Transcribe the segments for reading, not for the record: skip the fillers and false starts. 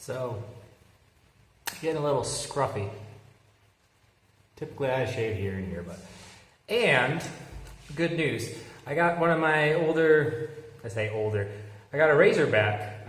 So, getting a little scruffy. Typically I shave here and here, but. And, good news. I got one of my older, I got a razor back.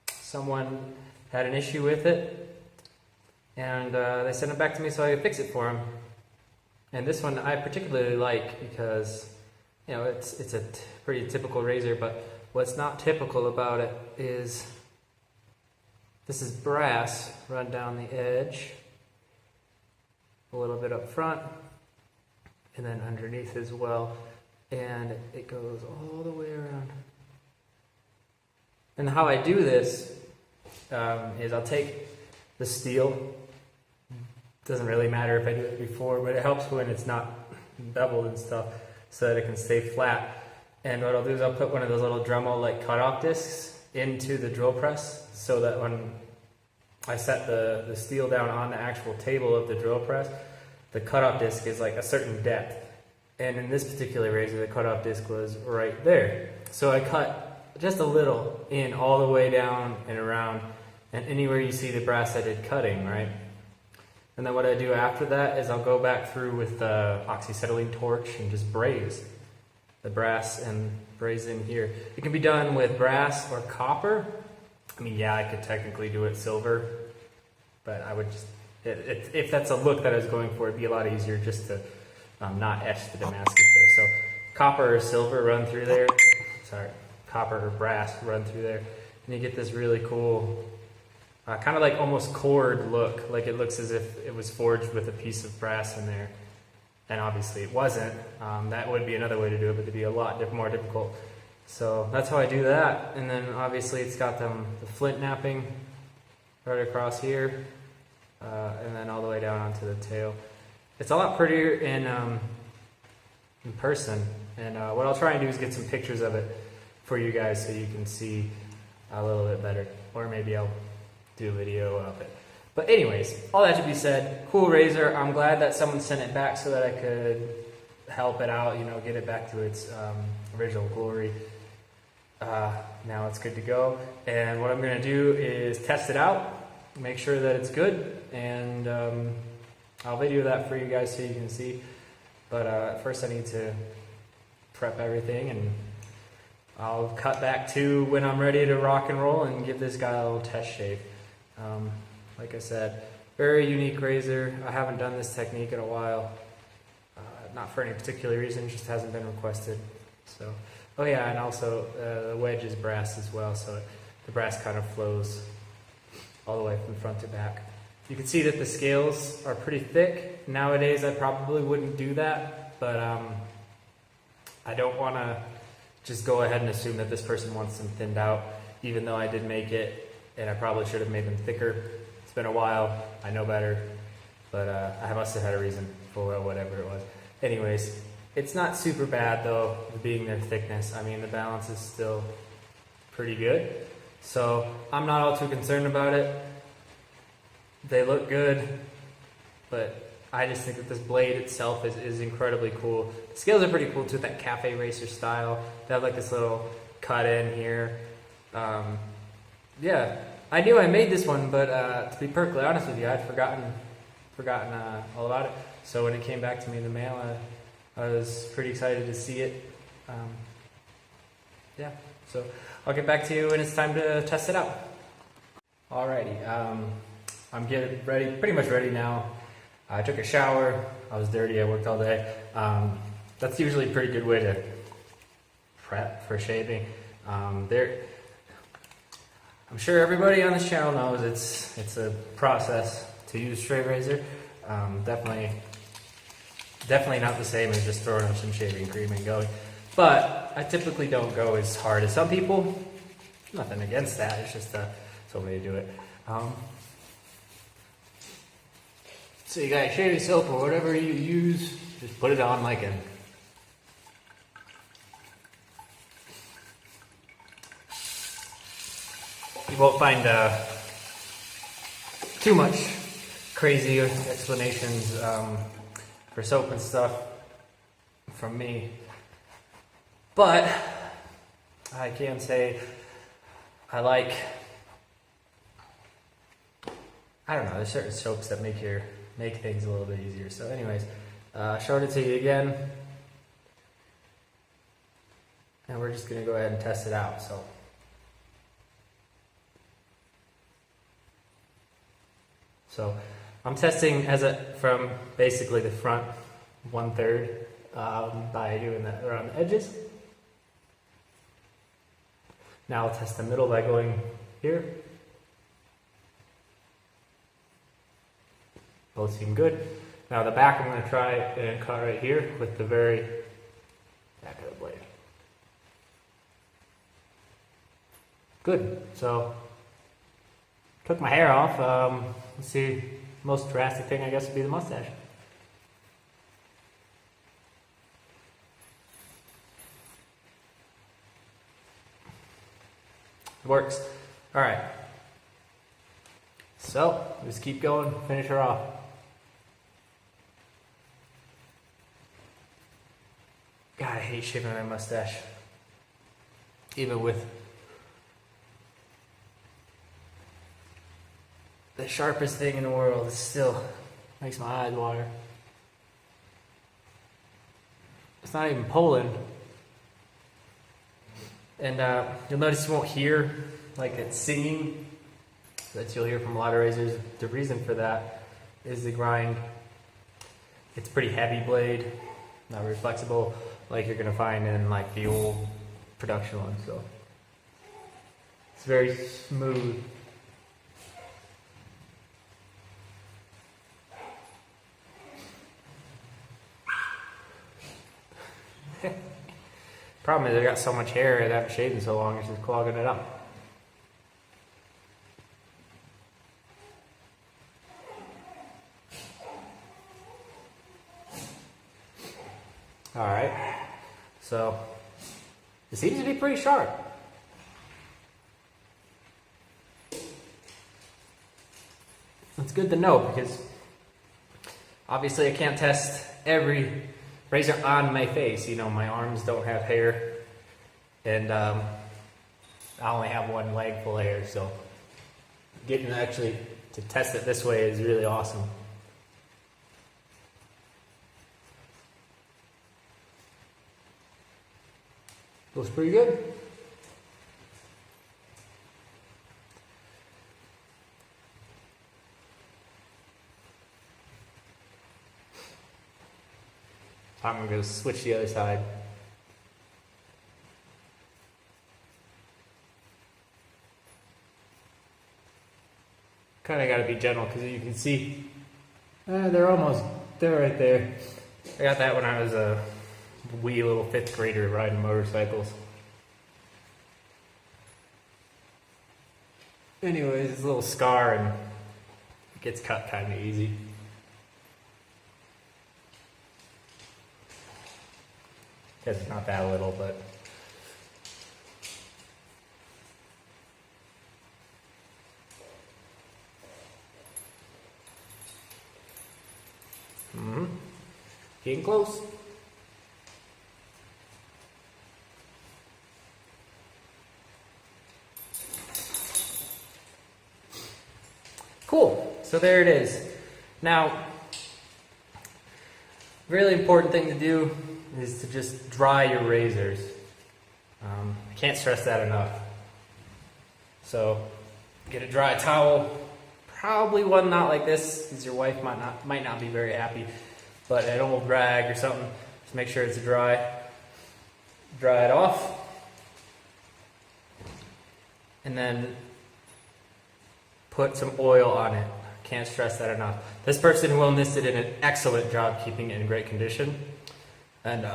Someone had an issue with it, and they sent it back to me so I could fix it for them. And this one I particularly like because, you know, it's a pretty typical razor, but what's not typical about it is this is brass run down the edge, a little bit up front, and then underneath as well, and it goes all the way around. And how I do this is I'll take the steel. Doesn't really matter if I do it before, but it helps when it's not beveled and stuff so that it can stay flat. And what I'll do is I'll put one of those little Dremel like cutoff discs into the drill press so that when I set the steel down on the actual table of the drill press, the cutoff disc is like a certain depth. And in this particular razor, the cutoff disc was right there. So I cut just a little in all the way down and around, and anywhere you see the brass I did cutting, right? And then what I do after that is I'll go back through with the oxyacetylene torch and just braze the brass and braze in here. It can be done with brass or copper. I mean, yeah, I could technically do it silver, but I would just, if that's a look that I was going for, it'd be a lot easier just to not etch the Damascus there. So copper or silver run through there. Sorry, copper or brass run through there. And you get this really cool, kind of like almost cord look. Like it looks as if it was forged with a piece of brass in there. And obviously it wasn't. That would be another way to do it, but it'd be a lot more difficult. So that's how I do that. And then obviously it's got the flint napping right across here. And then all the way down onto the tail. It's a lot prettier in person. And what I'll try and do is get some pictures of it for you guys so you can see a little bit better. Or maybe I'll do a video of it. But anyways, all that to be said, cool razor. I'm glad that someone sent it back so that I could help it out, you know, get it back to its original glory. Now it's good to go. And what I'm going to do is test it out, make sure that it's good, and I'll video that for you guys so you can see. But first I need to prep everything, and I'll cut back to when I'm ready to rock and roll and give this guy a little test shave. Like I said, very unique razor. I haven't done this technique in a while. Not for any particular reason, just hasn't been requested. So, oh yeah, and also the wedge is brass as well, so the brass kind of flows all the way from front to back. You can see that the scales are pretty thick. Nowadays I probably wouldn't do that, but I don't want to just go ahead and assume that this person wants them thinned out, even though I did make it, and I probably should have made them thicker. It's been a while, I know better, but I must have had a reason for whatever it was. Anyways, it's not super bad though, being their thickness. I mean, the balance is still pretty good, so I'm not all too concerned about it. They look good, but I just think that this blade itself is incredibly cool. The scales are pretty cool too, that cafe racer style. They have like this little cut in here. Yeah, I knew I made this one, but to be perfectly honest with you, I'd forgotten all about it. So when it came back to me in the mail, I was pretty excited to see it. Yeah, so I'll get back to you when it's time to test it out. Alrighty, I'm getting ready, pretty much ready now. I took a shower, I was dirty, I worked all day. That's usually a pretty good way to prep for shaving. I'm sure everybody on this channel knows it's a process to use straight razor. Definitely not the same as just throwing up some shaving cream and going. But I typically don't go as hard as some people. Nothing against that, it's just some way to do it. So you got shaving soap or whatever you use, just put it on like a you won't find too much crazy explanations for soap and stuff from me, but I can say I like I don't know, there's certain soaps that make things a little bit easier. So anyways, showed it to you again. And we're just gonna go ahead and test it out. So I'm testing from basically the front 1/3 by doing that around the edges. Now I'll test the middle by going here. Both seem good. Now the back I'm going to try and cut right here with the very back of the blade. Good. So took my hair off. Let's see. Most drastic thing I guess would be the mustache. It works. All right. So just keep going. Finish her off. God, I hate shaving my mustache. Even with the sharpest thing in the world, it still makes my eyes water. It's not even pulling. And you'll notice you won't hear like it's singing that you'll hear from a lot of razors. The reason for that is the grind. It's pretty heavy blade, not very flexible like you're gonna find in like the old production ones. So it's very smooth. Problem is I got so much hair and I haven't shaved in so long, it's just clogging it up. Alright, so it seems to be pretty sharp. It's good to know because obviously I can't test every razor on my face. You know, my arms don't have hair and I only have one leg full of hair, so getting actually to test it this way is really awesome. Looks pretty good. I'm going to switch the other side. Kind of got to be gentle because you can see they're right there. I got that when I was a wee little 5th grader riding motorcycles. Anyways, it's a little scar and it gets cut kind of easy. Because it's not that little, but getting close. Cool. So there it is. Now, really important thing to do is to just dry your razors. I can't stress that enough. So get a dry towel, probably one not like this because your wife might not be very happy, but an old rag or something. Just make sure it's dry. Dry it off, and then put some oil on it. Can't stress that enough. This person who owned this did an excellent job keeping it in great condition. And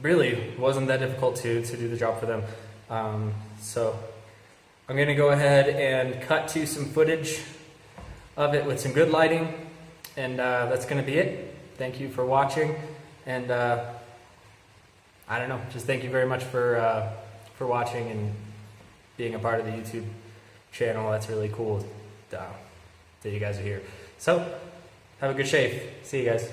really wasn't that difficult to do the job for them. So I'm going to go ahead and cut to some footage of it with some good lighting. And that's going to be it. Thank you for watching. And I don't know, just thank you very much for watching and being a part of the YouTube channel. That's really cool that you guys are here. So have a good shave. See you guys.